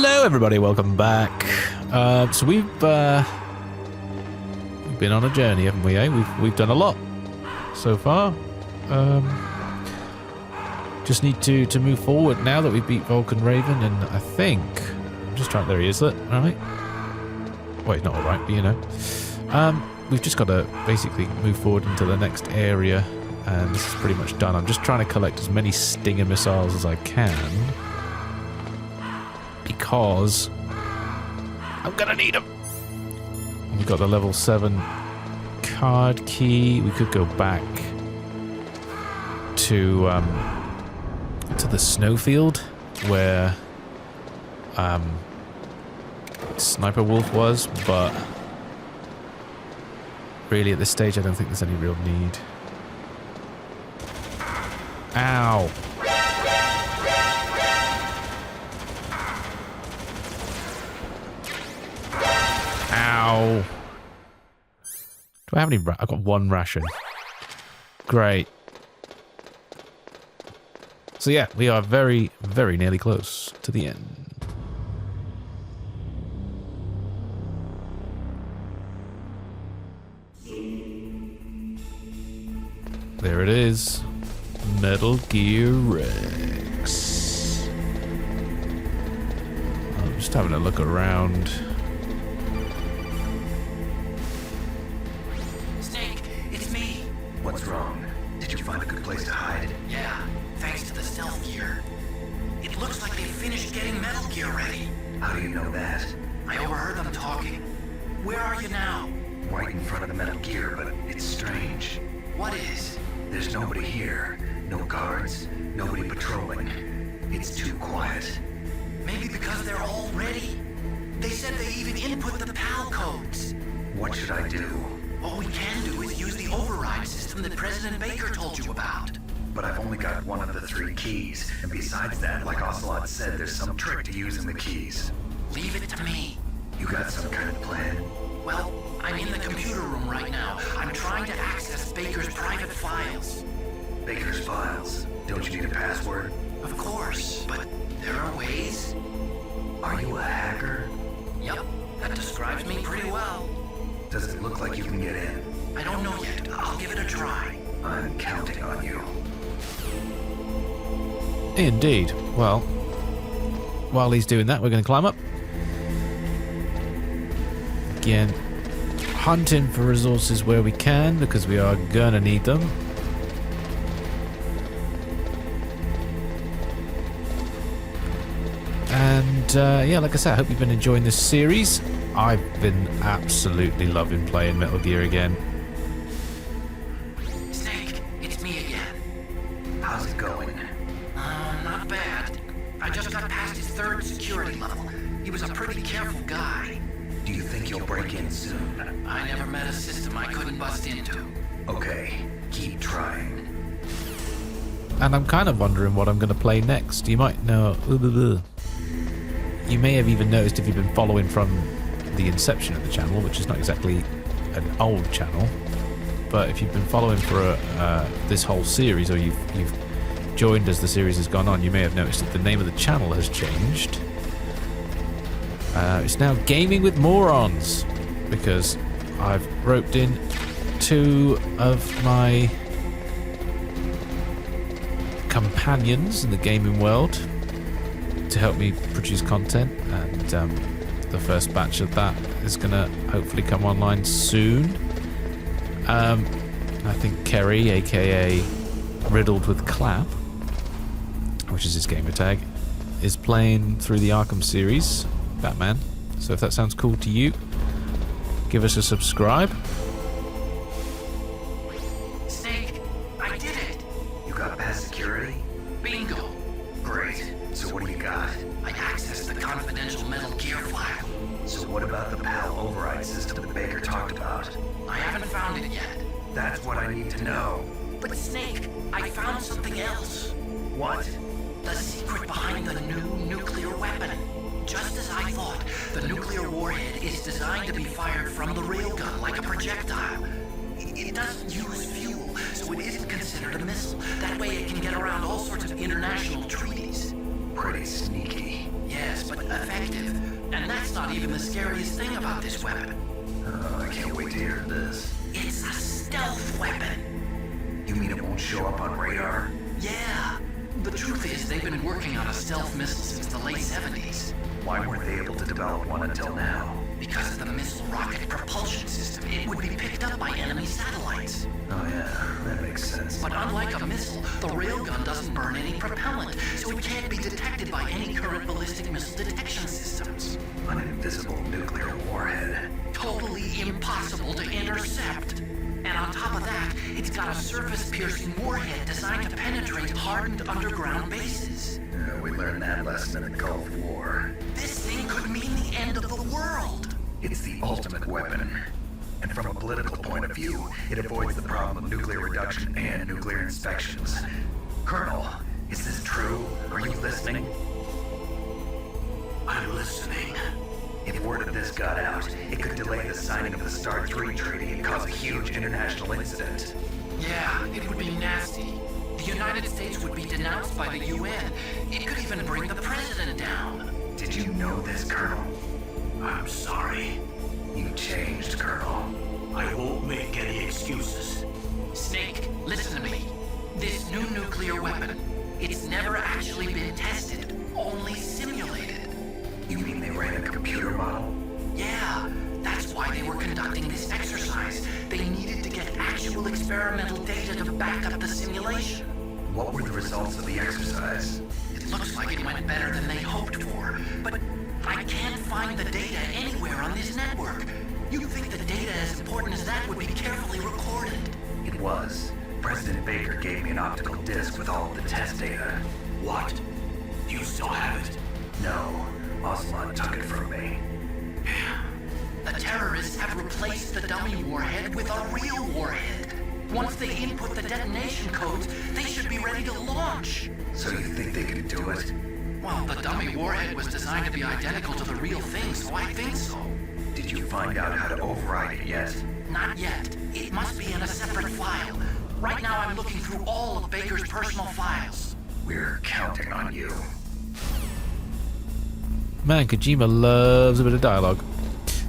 Hello, everybody. Welcome back. So we've been on a journey, haven't we? Eh? We've done a lot so far. Just need to move forward now that we've beat Vulcan Raven, and I think I'm just trying. There he is. Look, all right. Well, he's not all right, but you know. We've just got to basically move forward into the next area, and this is pretty much done. I'm just trying to collect as many Stinger missiles as I can, because I'm gonna need them. We've got the level 7 card key. We could go back to the snowfield where Sniper Wolf was, but really at this stage I don't think there's any real need. Ow! Ow! Do I have any? I've got one ration. Great. So yeah, we are very, very nearly close to the end. There it is. Metail Gear Rex. I'm just having a look around. Snake, it's me. What's wrong? Did you find a good place to hide? Yeah, thanks to the stealth gear. It looks like they finished getting Metail Gear ready. How do you know that? I overheard them talking. Where are you now? Right in front of the Metail Gear, but it's strange. What is? There's nobody here. No guards, nobody patrolling. It's too quiet. Maybe because they're all ready. They said they even input the PAL codes. What should I do? All we can do is use the override system that President Baker told you about. But I've only got one of the 3 keys, and besides that, like Ocelot said, there's some trick to using the keys. Leave it to me. You got some kind of plan? Well, I'm in the computer room right now. I'm trying to access Baker's private files. Baker's files. Don't you need a password? Of course, but there are ways. Are you a hacker? Yep, that describes me pretty well. Does it look like you can get in? I don't know yet. I'll give it a try. I'm counting on you. Indeed. Well, while he's doing that, we're going to climb up. Again, hunting for resources where we can, because we are going to need them. And yeah, like I said, I hope you've been enjoying this series. I've been absolutely loving playing Metail Gear again. Snake, it's me again. How's it going? Not bad. I just got past his 3rd security level. He was a pretty careful guy. Do you think you'll break in soon? I never met a system I couldn't bust into. Okay, keep trying. And I'm kind of wondering what I'm going to play next. You might know... You may have even noticed if you've been following from the inception of the channel, which is not exactly an old channel, but if you've been following for this whole series, or you've joined as the series has gone on, you may have noticed that the name of the channel has changed. It's now Gaming with Morons, because I've roped in 2 of my companions in the gaming world to help me produce content, and the first batch of that is going to hopefully come online soon. I think Kerry, aka Riddled with Clap, which is his gamer tag, is playing through the Arkham series, Batman. So if that sounds cool to you, give us a subscribe. Snake, I did it! You got past security? Bingo! Great. So what do you got? I accessed the confidential Metail Gear file. So what about the PAL override system that Baker talked about? I haven't found it yet. That's what I need to know. But Snake, I found something else. What? The secret behind the new nuclear weapon. Just as I thought, the nuclear warhead is designed to be fired from the railgun like a projectile. It doesn't use fuel, so it isn't considered a missile. That way it can get around all sorts of international treaties. Pretty sneaky. Yeah. yes, but effective. And that's not even the scariest thing about this weapon. Oh, I can't wait to hear this. It's a stealth weapon. You mean it won't show up on radar? Yeah. The truth is, they've been working on a stealth missile since the late 70s. Why weren't they able to develop one until now? Because of the missile rocket propulsion system, it would be picked up by enemy satellites. Oh yeah, that makes sense. But unlike a missile, the railgun doesn't burn any propellant, so it can't be detected by any current ballistic missile detection systems. An invisible nuclear warhead. Totally impossible to intercept. And on top of that, it's got a surface-piercing warhead designed to penetrate hardened underground bases. We learned that lesson in the Gulf War. This thing could mean the end of the world. It's the ultimate weapon. And from a political point of view, it avoids the problem of nuclear reduction and nuclear inspections. Colonel, is this true? Are you listening? I'm listening. If word of this got out, it could delay the signing of the START 3 treaty and cause a huge international incident. Yeah, it would be nasty. The United States would be denounced by the UN. It could even bring the president down. Did you know this, Colonel? I'm sorry. You changed, Colonel. I won't make any excuses. Snake, listen to me. This new nuclear weapon, it's never actually been tested, only simulated. You mean they ran a computer model? Yeah, that's why they were conducting this exercise. They needed to get actual experimental data to back up the simulation. What were the results of the exercise? It looks like it went better than they hoped for, but I can't find the data anywhere on this network. You'd think the data as important as that would be carefully recorded. It was. President Baker gave me an optical disc with all of the test data. What? Do you still have it? No, Ocelot took it from me. The terrorists have replaced the dummy warhead with a real warhead. Once they input the detonation codes, they should be ready to launch. So you think they can do it? Well, the dummy warhead was designed to be identical to the real thing, so I think so. Did you find out how to override it yet? Not yet. It must be in a separate file. Right now I'm looking through all of Baker's personal files. We're counting on you. Man, Kojima loves a bit of dialogue.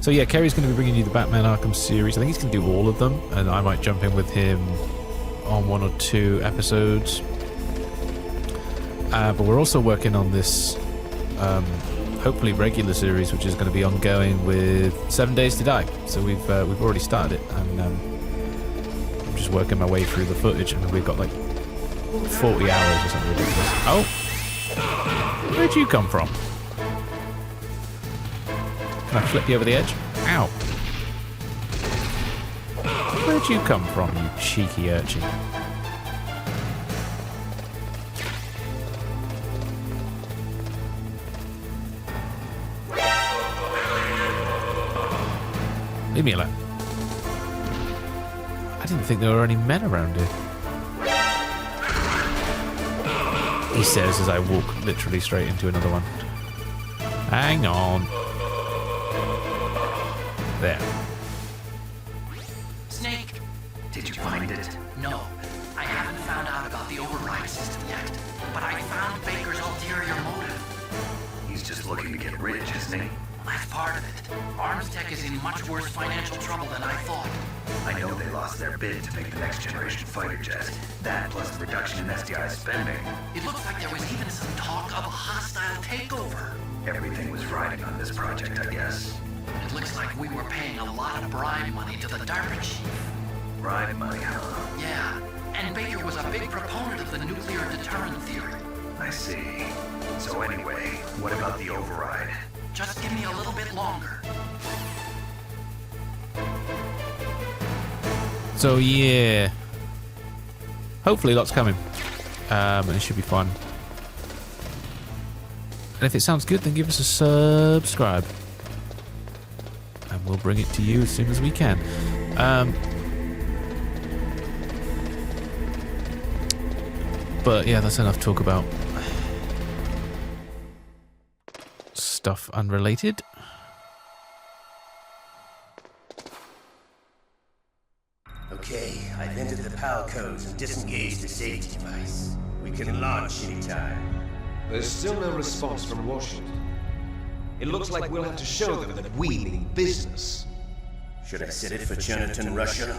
So yeah, Kerry's going to be bringing you the Batman Arkham series. I think he's going to do all of them, and I might jump in with him on 1 or 2 episodes. But we're also working on this, hopefully regular series, which is going to be ongoing with 7 Days to Die. So we've already started it, and I'm just working my way through the footage. I mean, we've got like 40 hours or something ridiculous. Oh, where'd you come from? Can I flip you over the edge? Ow. Where'd you come from, you cheeky urchin? Leave me alone. I didn't think there were any men around here. He says as I walk literally straight into another one. Hang on. There. Snake! Did you find it? No, I haven't found out about the override system yet, but I found Baker's ulterior motive. He's just looking to get rich, isn't he? That's part of it. Arms Tech is in much worse financial trouble than I thought. I know they lost their bid to make the next generation fighter jet. That plus the reduction in SDI spending. It looks like there was even some talk of a hostile takeover. Everything was riding on this project, I guess. It looks like we were paying a lot of bribe money to the DARPA chief. Bribe money, huh? Yeah, and Baker was a big proponent of the nuclear deterrent theory. I see. So anyway, what about the override? Just give me a little bit longer. So yeah, hopefully lots coming, and it should be fun. And if it sounds good, then give us a subscribe, and we'll bring it to you as soon as we can. But yeah, that's enough talk about stuff unrelated. Okay, I've entered the PAL codes and disengaged the safety device. We can launch anytime. There's still no response from Washington. It looks like we'll have to show them that we mean business. Should I set it for Cherniton, Russia?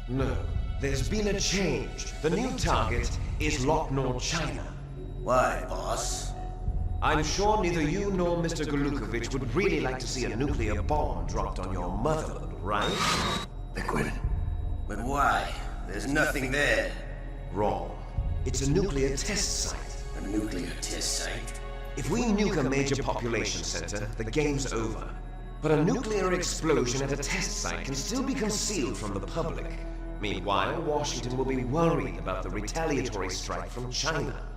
No, there's been a change. The new target is Locknor, China. Why, boss? I'm sure neither you nor Mr. Golukovich would really like to see a nuclear bomb dropped on your motherland, right? Liquid. But why? There's nothing there. Wrong. It's a nuclear test site. A nuclear test site? If we nuke a major population center, the game's over. But a nuclear explosion at a test site can still be concealed from the public. Meanwhile, Washington will be worried about the retaliatory strike from China.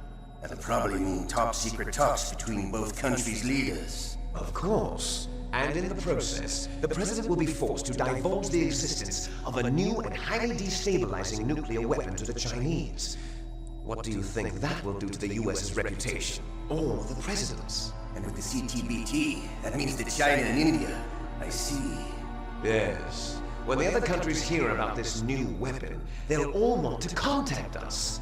That'll probably mean top-secret talks between both countries' leaders. Of course. And in the process, the President will be forced to divulge the existence of a new and highly destabilizing nuclear weapon to the Chinese. What do you think that will do to the US's reputation? Or the President's? And with the CTBT, that means that China and India. I see. Yes. When the other countries hear about this new weapon, they'll all want to contact us.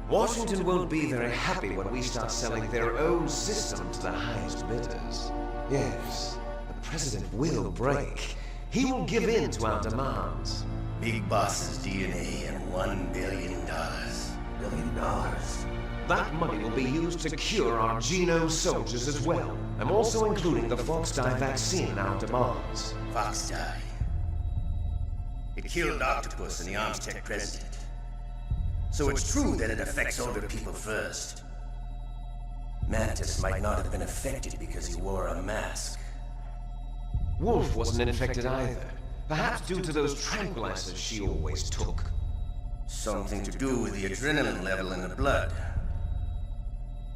Washington won't be very happy when we start selling their own system to the highest bidders. Yes, the President will break. He will give in to our demands. Big Boss's DNA and $1 billion. $1 billion? That money will be used to cure our genome soldiers as well. I'm also including the Fox dye vaccine in our demands. Fox dye. It killed Octopus and the Armstech president. So it's true that it affects older people first. Mantis might not have been affected because he wore a mask. Wolf wasn't infected either. Perhaps due to those tranquilizers she always took. Something to do with the adrenaline level in the blood.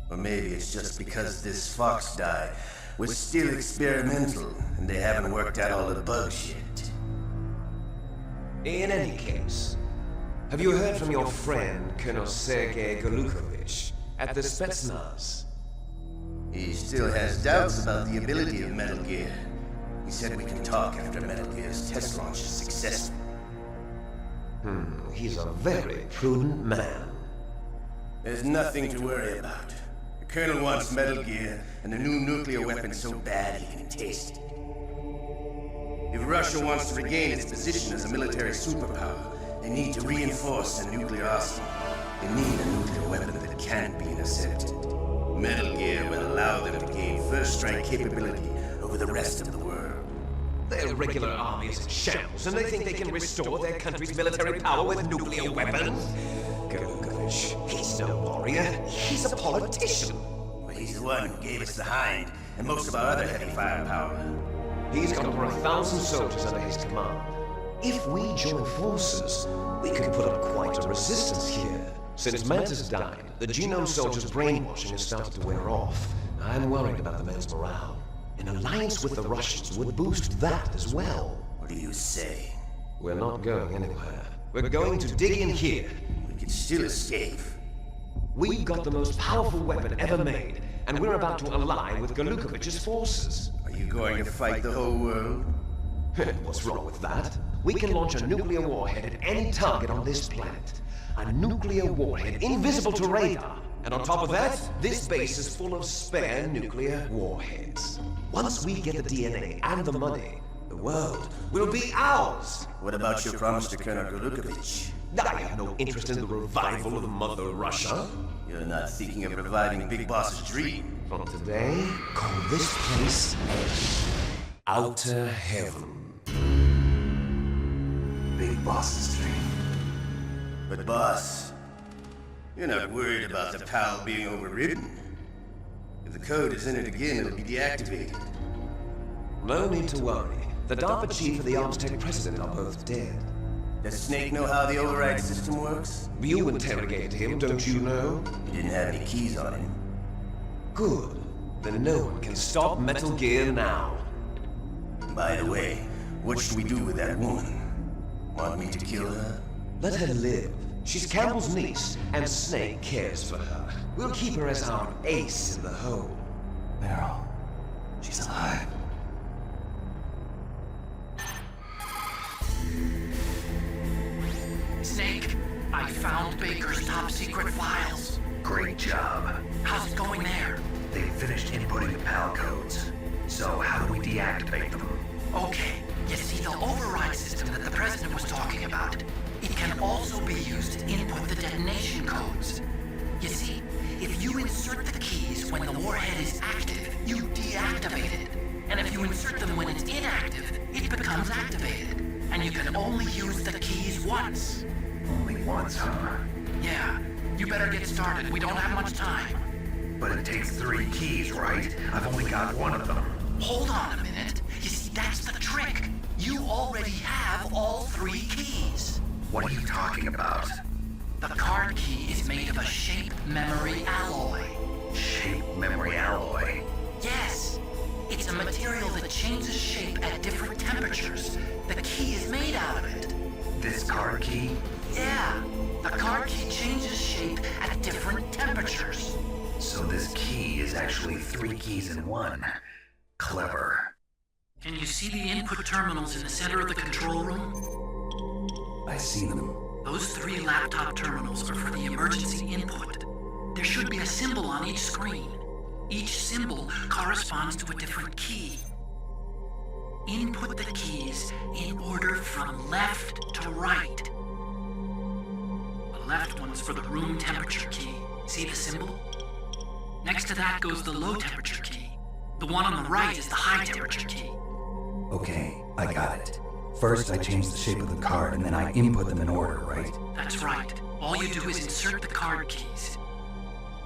Or maybe it's just because this Fox dye was still experimental and they haven't worked out all the bugs yet. In any case, have you heard from your friend, Colonel Sergei Golukovich, at the Spetsnaz? He still has doubts about the ability of Metal Gear. He said we can talk after Metal Gear's test launch is successful. He's a very prudent man. There's nothing to worry about. The Colonel wants Metal Gear and the new nuclear weapon so bad he can taste it. If Russia wants to regain its position as a military superpower, they need to reinforce the nuclear arsenal. They need a nuclear weapon that can't be intercepted. Metal Gear will allow them to gain first strike capability over the rest of the world. Their regular army is in shambles, and they think they can restore their country's military power with nuclear weapons? Golukovich, he's no warrior. He's a politician. But he's the one who gave us the Hind and most of our other heavy firepower. He's got over 1,000 soldiers under his command. If we join forces, we could put up quite a resistance here. Since Mantis died, the genome soldiers' brainwashing has started to wear off. I'm worried about the men's morale. An alliance with the Russians would boost that as well. What do you say? We're not going anywhere. We're going to dig in here. We can still escape. We've got the most powerful weapon ever made, and we're about to ally with Golukovich's forces. Are you going to fight the whole world? What's wrong with that? We can launch a nuclear warhead at any target on this planet. A nuclear warhead invisible to radar. And on top of that, this base is full of spare nuclear warheads. Once we get the DNA and the money, the world will be ours. What about your promise to Colonel Golukovich? I have no interest in the revival of Mother Russia. You're not thinking of reviving Big Boss's dream. From today, call this place Outer Heaven. Big Boss's dream. But boss, you're not worried about the PAL being overridden. If the code is in it again, it'll be deactivated. No need to worry. The DARPA chief and the Armstech president are both dead. Does Snake know how the override system works? You interrogated him, don't you know? He didn't have any keys on him. Good. Then no one can stop Metal Gear now. By the way, what should we do with that woman? Want me to kill her? Let her live. She's Campbell's niece, and Snake cares for her. We'll keep her as our ace in the hole. Meryl, she's alive. Snake, I found Baker's top secret files. Great job. How's it going there? They've finished inputting the PAL codes. So how do we deactivate them? Okay, you see the override system that the President was talking about? It can also be used to input the detonation codes. You see, if you insert the keys when the warhead is active, you deactivate it. And if you insert them when it's inactive, it becomes activated. And you can only use the keys once. Only once, huh? Yeah, you better get started. We don't have much time. But it takes 3 keys, right? I've only got 1 of them. Hold on a minute. You see, that's the trick. You already have all 3 keys. What are you talking about? The card key is made of a shape memory alloy. Shape memory alloy? Yes. It's a material that changes shape at different temperatures. The key is made out of it. This card key? Yeah. The card key changes shape at different temperatures. So this key is actually 3 keys in 1. Clever. Can you see the input terminals in the center of the control room? I see them. Those 3 laptop terminals are for the emergency input. There should be a symbol on each screen. Each symbol corresponds to a different key. Input the keys in order from left to right. The left one's for the room temperature key. See the symbol? Next to that goes the low temperature key. The one on the right is the high temperature key. Okay, I got it. First, I change the shape of the card, and then I input them in order, right? That's right. All you do is insert the card keys.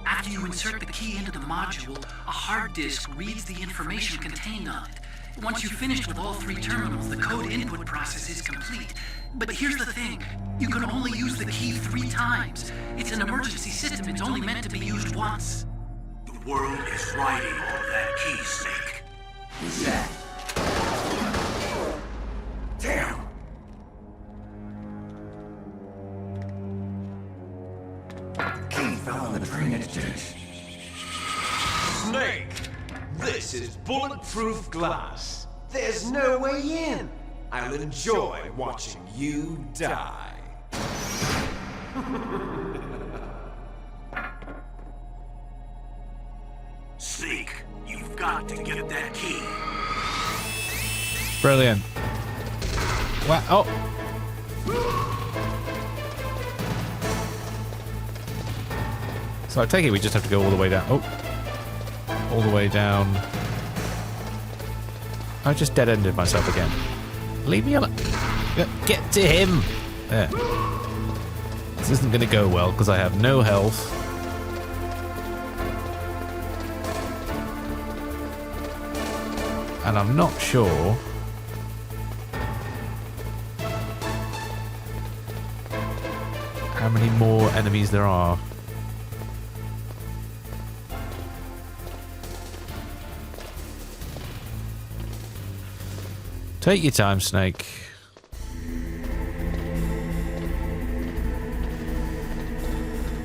After you insert the key into the module, a hard disk reads the information contained on it. Once you've finished with all 3 terminals, the code input process is complete. But here's the thing. You can only use the key 3 times. It's an emergency system. It's only meant to be used once. The world is riding on that key, Snake. Who's that? Damn! Key fell on the drainage ditch. Snake! This is bulletproof glass. There's no way in. I'll enjoy watching you die. Snake, you've got to get that key. Brilliant. Wow. Oh. So I take it we just have to go all the way down. Oh. All the way down. I just dead-ended myself again. Leave me alone. Get to him. There. This isn't going to go well because I have no health. And I'm not sure how many more enemies there are. Take your time, Snake.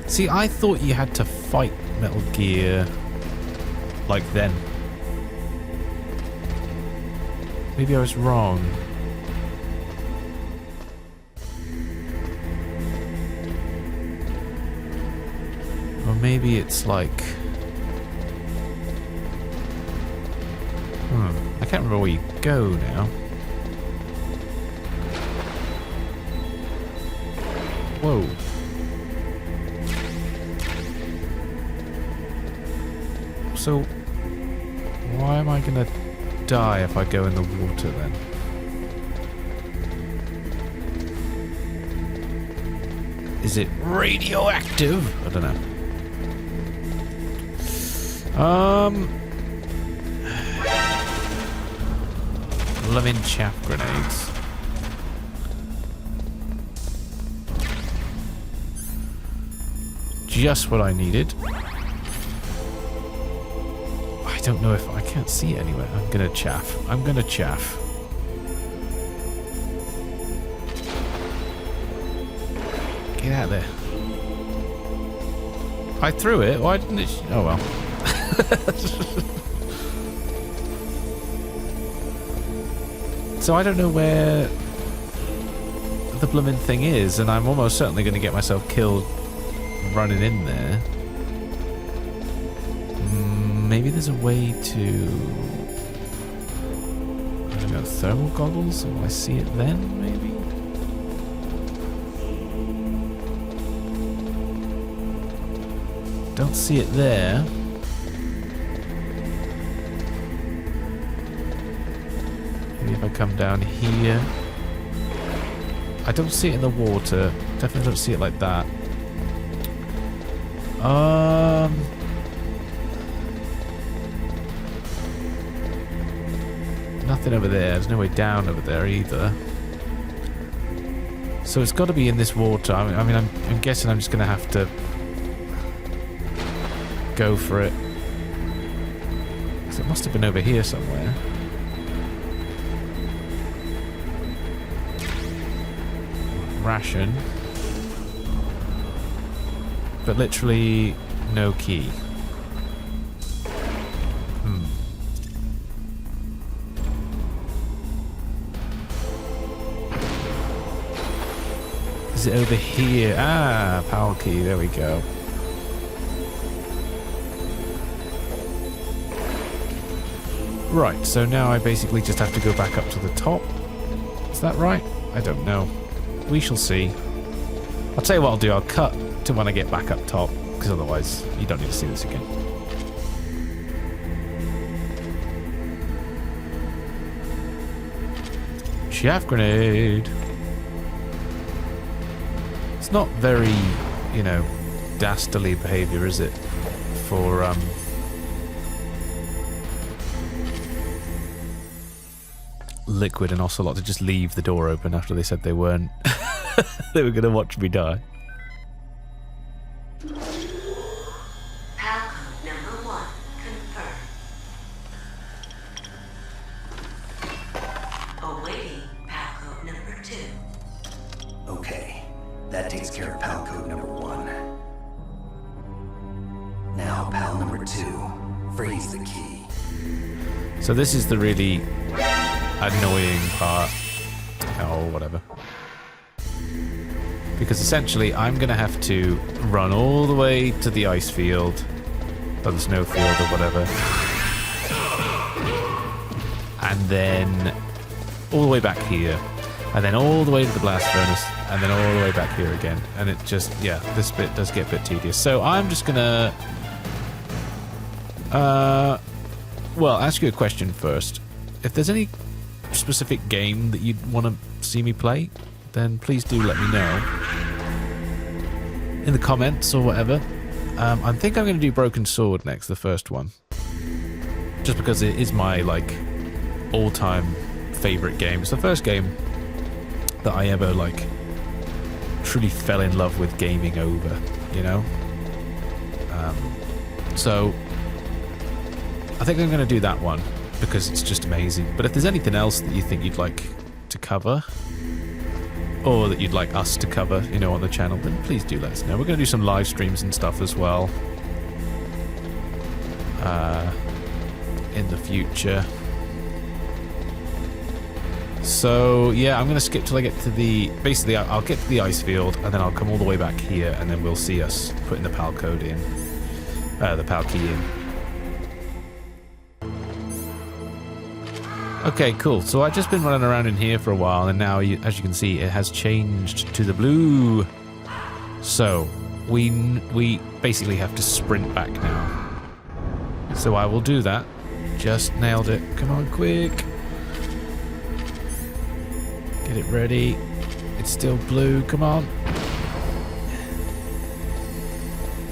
See, I thought you had to fight Metal Gear like then. Maybe I was wrong. Or maybe it's like... I can't remember where you go now. Whoa. So, why am I gonna die if I go in the water then? Is it radioactive? I don't know. Lemon chaff grenades. Just what I needed. I don't know if I can't see it anywhere. I'm gonna chaff. I'm gonna chaff. Get out of there. I threw it. Why didn't it? Oh well. So I don't know where the blooming thing is, and I'm almost certainly going to get myself killed running in there. there's a way to... I don't know, thermal goggles? Will I see it then, maybe? Don't see it there. Maybe if I come down here. I don't see it in the water. Definitely don't see it like that. Nothing over there. There's no way down over there either. So it's got to be in this water. I mean, I'm guessing I'm just going to have to go for it. So it must have been over here somewhere. Ration. But literally no key. Is it over here? Ah, power key. There we go. Right, so now I basically just have to go back up to the top. Is that right? I don't know. We shall see. I'll tell you what I'll do. I'll cut to when I get back up top, because otherwise you don't need to see this again. Chaff grenade. It's not very, you know, dastardly behavior, is it? For Liquid and Ocelot to just leave the door open after they said they weren't. They were going to watch me die. PAL code number 1 confirmed. Awaiting PAL code number 2. Okay, that takes care of PAL code number 1. Now PAL number 2, freeze the key. So this is the really annoying part. Oh, whatever. Because essentially I'm going to have to run all the way to the ice field, or the snow field, or whatever. And then all the way back here. And then all the way to the blast furnace. And then all the way back here again. And it just, yeah, this bit does get a bit tedious. So I'm just going to... well, ask you a question first. If there's any specific game that you'd want to see me play, then please do let me know in the comments or whatever. I think I'm going to do Broken Sword next, the first one, just because it is my like all-time favorite game. It's the first game that I ever like truly fell in love with gaming over, you know. So I think I'm going to do that one because it's just amazing. But if there's anything else that you think you'd like to cover, or that you'd like us to cover, you know, on the channel, then please do let us know. We're going to do some live streams and stuff as well in the future. So yeah, I'm going to skip till I get to the... Basically, I'll get to the ice field, and then I'll come all the way back here, and then we'll see us putting the PAL code in. The PAL key in. Okay, cool. So I've just been running around in here for a while, and now, as you can see, it has changed to the blue. So we basically have to sprint back now. So I will do that. Just nailed it. Come on, quick. Get it ready. It's still blue. Come on.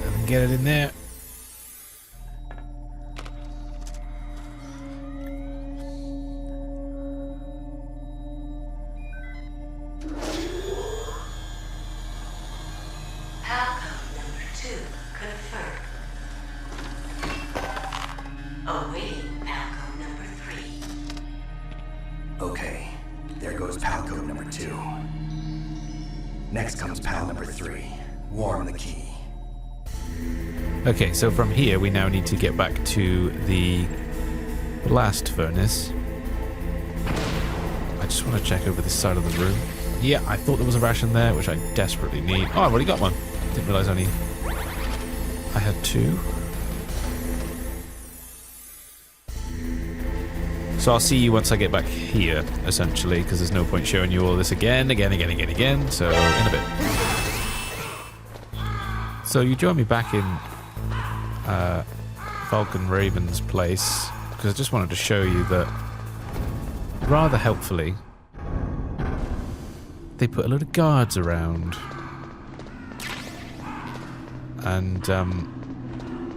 And get it in there. Okay, there goes PAL code number 2. Next comes PAL number 3. Warm the key. Okay, so from here we now need to get back to the blast furnace. I just want to check over this side of the room. Yeah, I thought there was a ration there, which I desperately need. Oh, I've already got one. Didn't realise I had 2. So I'll see you once I get back here, essentially, because there's no point showing you all this again. So in a bit. So you join me back in Falcon Raven's place, because I just wanted to show you that, rather helpfully, they put a load of guards around. And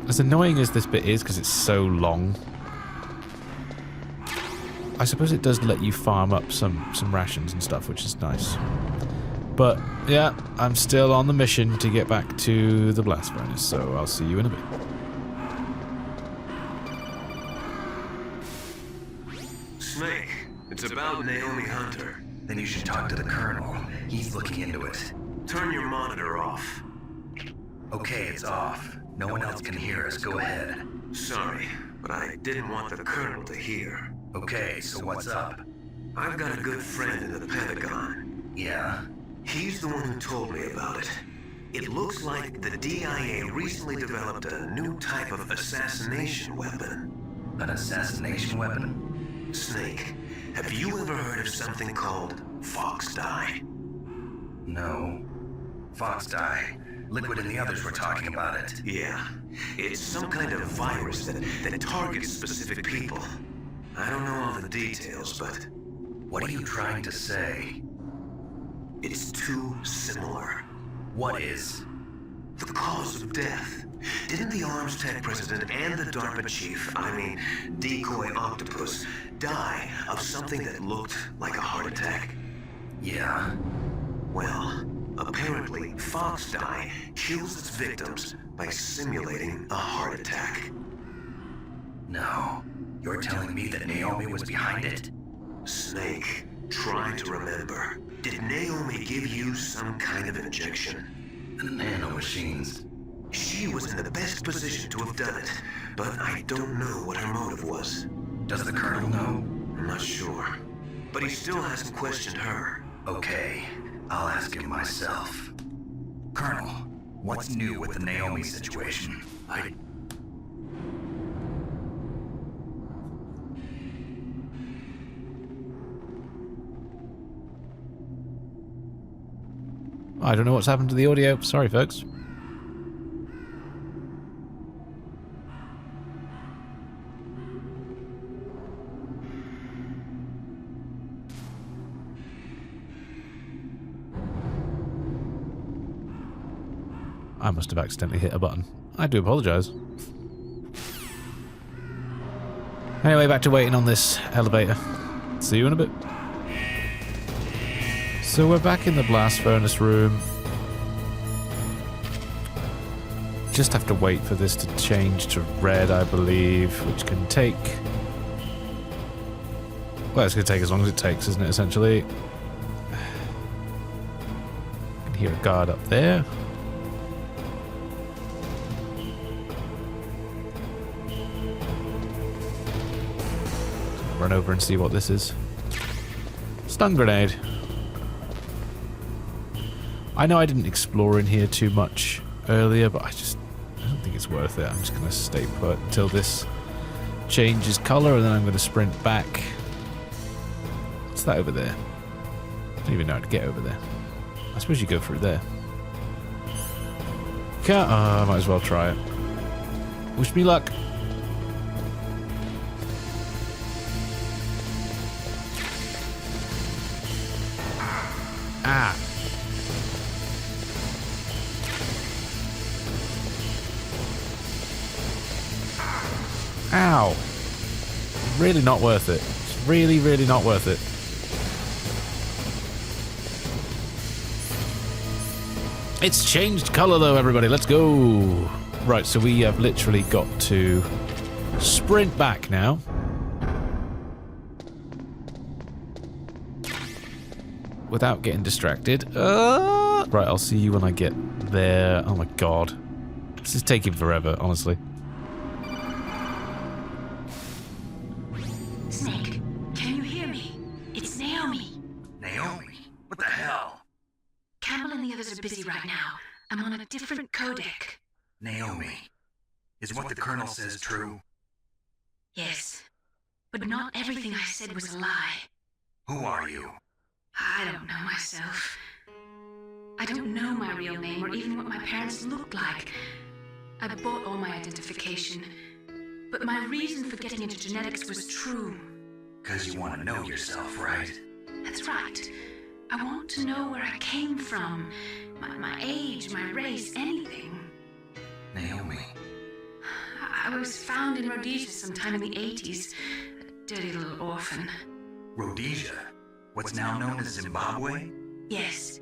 as annoying as this bit is, because it's so long, I suppose it does let you farm up some rations and stuff, which is nice. But yeah, I'm still on the mission to get back to the blast furnace, so I'll see you in a bit. Snake, it's about Naomi Hunter. Then you should talk to the Colonel. He's looking into it. Turn your monitor off. Okay, it's off. No one else can hear us. Go ahead. Sorry, but I didn't want the Colonel to hear. Okay, so what's up? I've got a good friend in the Pentagon. Yeah? He's the one who told me about it. It looks like the DIA recently developed a new type of assassination weapon. An assassination weapon? Snake, have you ever heard of something called Fox Dye? No. Fox Dye. Liquid and the others were talking about it. Yeah. It's some kind of virus that targets specific people. I don't know all the details, but... What are you trying to say? It's too similar. What is? The cause of death. Didn't the Arms Tech president and the DARPA chief, Decoy Octopus, die of something that looked like a heart attack? Yeah. Well, apparently Fox Dye kills its victims by simulating a heart attack. No. You're telling me that Naomi was behind it? Snake, try to remember. Did Naomi give you some kind of injection? The nanomachines. She was in the best position to have done it, but I don't know what her motive was. Does the Colonel know? I'm not sure. But he still hasn't questioned her. Okay, I'll ask him myself. Colonel, what's new with the Naomi situation? I don't know what's happened to the audio. Sorry, folks. I must have accidentally hit a button. I do apologise. Anyway, back to waiting on this elevator. See you in a bit. So we're back in the blast furnace room. Just have to wait for this to change to red, I believe, which can take... Well, it's going to take as long as it takes, isn't it, essentially? I can hear a guard up there. Run over and see what this is. Stun grenade. I know I didn't explore in here too much earlier, but I don't think it's worth it. I'm just going to stay put until this changes colour, and then I'm going to sprint back. What's that over there? I don't even know how to get over there. I suppose you go through there. Can't. I might as well try it. Wish me luck. Ah. Ow. Really not worth it. It's really, really not worth it. It's changed colour though, everybody. Let's go. Right, so we have literally got to sprint back now. Without getting distracted. Right, I'll see you when I get there. Oh my god. This is taking forever, honestly. Snake, can you hear me? It's Naomi. Naomi? What the hell? Campbell and the others are busy right now. I'm on a different codec. Naomi. Is what the Colonel says true? Yes. But not everything I said was a lie. Who are you? I don't know myself. I don't know my real name or even what my parents looked like. I bought all my identification. But my reason for getting into genetics was true. 'Cause you want to know yourself, right? That's right. I want to know where I came from. My age, my race, anything. Naomi. I was found in Rhodesia sometime in the 80s. A dirty little orphan. Rhodesia? What's now known as Zimbabwe? Yes.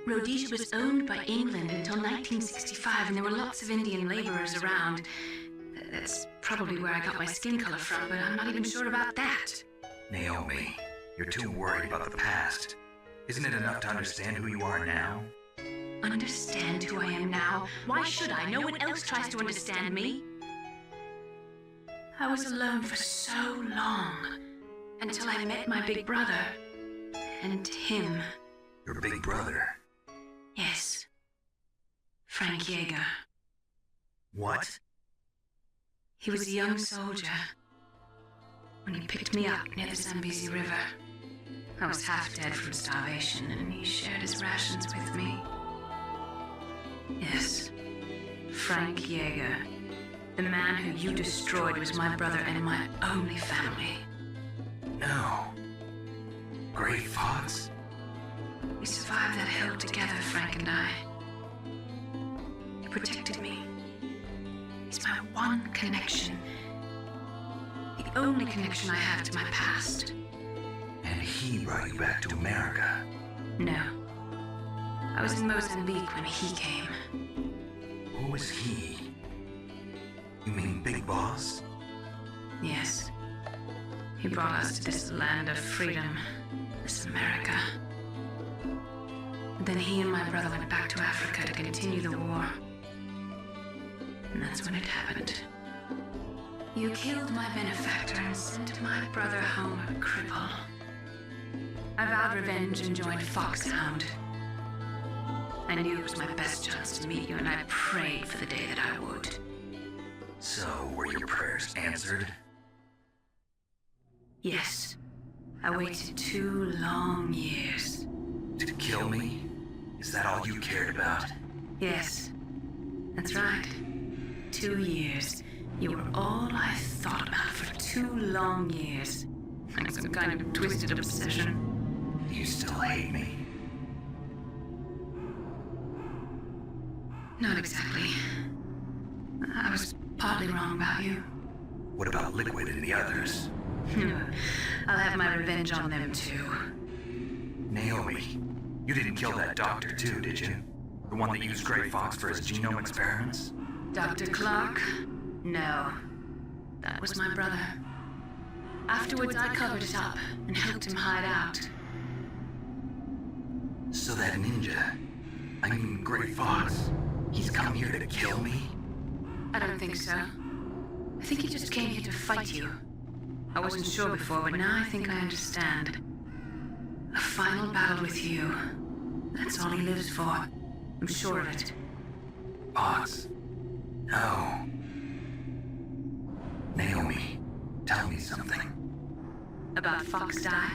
Rhodesia was owned by England until 1965, and there were lots of Indian laborers around. That's probably where I got my skin color from, but I'm not even sure about that. Naomi, you're too worried about the past. Isn't it enough to understand who you are now? Understand who I am now? Why should I? No one else tries to understand me. I was alone for so long, until I met my big brother. And him. Your big brother? Yes. Frank Yeager. What? He was a young soldier when he picked me up near the Zambezi River. I was half dead from starvation, and he shared his rations with me. Yes, Frank Yeager. The man who you destroyed was my brother and my only family. No. Gray Fox? We survived that hill together, Frank and I. He protected me. He's my one connection. The only connection I have to my past. And he brought you back to America? No. I was in Mozambique when he came. Who was he? You mean Big Boss? Yes. He brought us to this land of freedom, this America. And then he and my brother went back to Africa to continue the war. And that's when it happened. You killed my benefactor and sent my brother home a cripple. I vowed revenge and joined Foxhound. I knew it was my best chance to meet you, and I prayed for the day that I would. So, were your prayers answered? Yes. I waited 2 long years. To kill me? Is that all you cared about? Yes. That's right. 2 years. You were all I thought about for 2 long years. Like some kind of twisted obsession. Do you still hate me? Not exactly. I was partly wrong about you. What about Liquid and the others? I'll have my revenge on them too. Naomi, you didn't kill that doctor too, did you? The one that used Gray Fox for his genome experiments? Dr. Clark? No. That was my brother. Afterwards, I covered it up and helped him hide out. So that ninja, I mean Gray Fox, he's come here to kill me? I don't think so. I think he just came here to fight you. I wasn't sure before, but now I think I understand. A final battle with you. That's all he lives for. I'm sure of it. Fox? No. Naomi, tell me something. About Fox Die?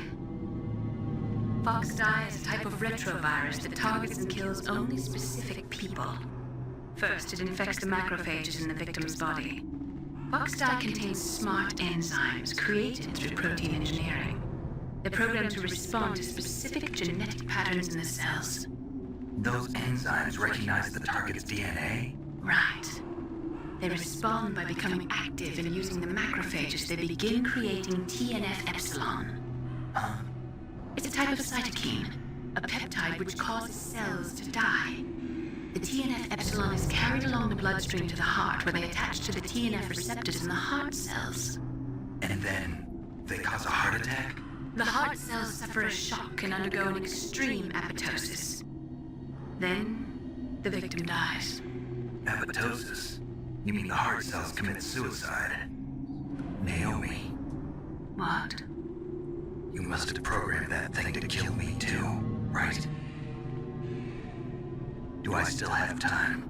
Fox Die is a type of retrovirus that targets and kills only specific people. First, it infects the macrophages in the victim's body. Fox Die contains smart enzymes created through protein engineering. They're programmed to respond to specific genetic patterns in the cells. Those enzymes recognize the target's DNA? Right. They respond by becoming active and using the macrophages. They begin creating TNF-epsilon. Huh? It's a type of cytokine, a peptide which causes cells to die. The TNF-epsilon is carried along the bloodstream to the heart, where they attach to the TNF receptors in the heart cells. And then they cause a heart attack? The heart cells suffer a shock and undergo an extreme apoptosis. Then, the victim dies. Apoptosis? You mean the heart cells commit suicide? Naomi, What? you must have programmed that thing to kill me too, right? Do I still have time?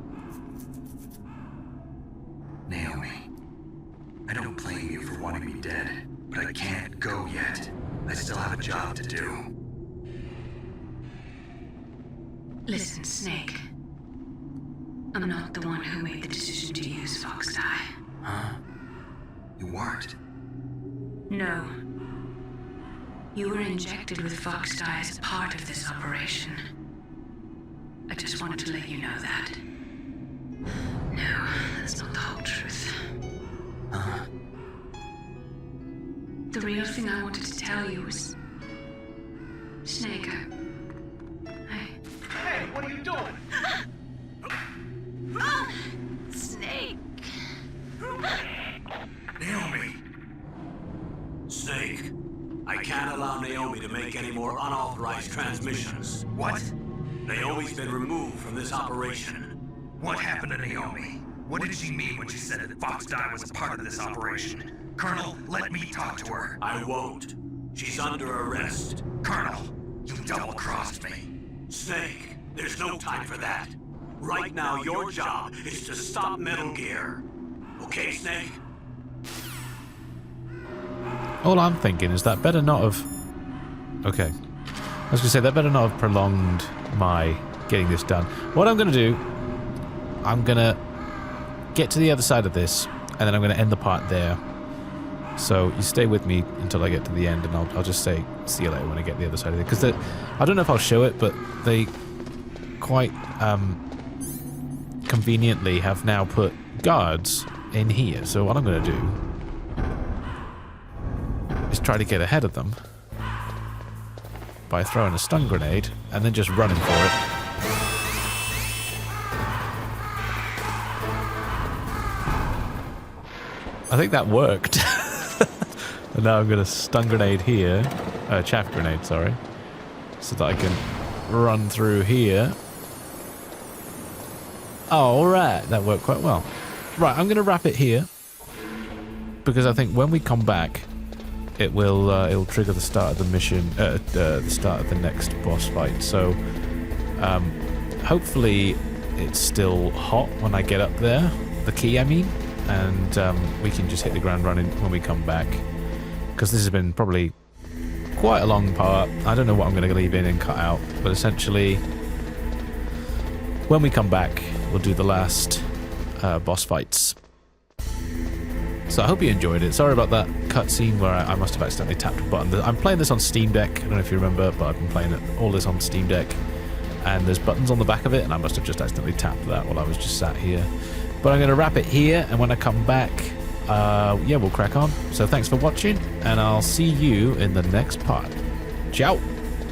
Naomi, I don't blame you for wanting me dead, but but I can't go yet. I still have a job to do. Listen, Snake. I'm not the one who made the decision to use Fox Die. Huh? You weren't? No. You were injected with Fox Die as a part of this operation. I just wanted to let you know that. No, that's not the whole truth. Huh? The real thing I wanted to tell you was... Snake, Hey, what are you doing? Snake! Naomi! Snake, I can't allow Naomi to make any more unauthorized transmissions. What? Naomi's been removed from this operation. What happened to Naomi? What did she mean when she said that Fox Die was a part of this operation? Colonel, let me talk to her. I won't. She's under arrest. Colonel, you double-crossed me. Snake, there's no time for that. Right now, your job is to stop Metal Gear. Okay, Snake? All I'm thinking is that better not have... Okay. I was going to say, that better not have prolonged my getting this done. What I'm going to do, I'm going to get to the other side of this, and then I'm going to end the part there. So you stay with me until I get to the end, and I'll just say see you later when I get to the other side of it. Because I don't know if I'll show it, but they quite conveniently have now put guards in here. So what I'm going to do is try to get ahead of them by throwing a stun grenade and then just running for it. I think that worked. And now I'm going to stun grenade here. Chaff grenade, sorry. So that I can run through here. Oh, alright. That worked quite well. Right, I'm going to wrap it here. Because I think when we come back, it will it'll trigger the start of the mission, the start of the next boss fight. So, hopefully it's still hot when I get up there. The key, I mean. And we can just hit the ground running when we come back. Because this has been probably quite a long part. I don't know what I'm going to leave in and cut out. But essentially, when we come back, we'll do the last boss fights. So I hope you enjoyed it. Sorry about that cutscene where I must have accidentally tapped a button. I'm playing this on Steam Deck. I don't know if you remember, but I've been playing all this on Steam Deck. And there's buttons on the back of it, and I must have just accidentally tapped that while I was just sat here. But I'm going to wrap it here, and when I come back, yeah, we'll crack on. So thanks for watching, and I'll see you in the next part. Ciao!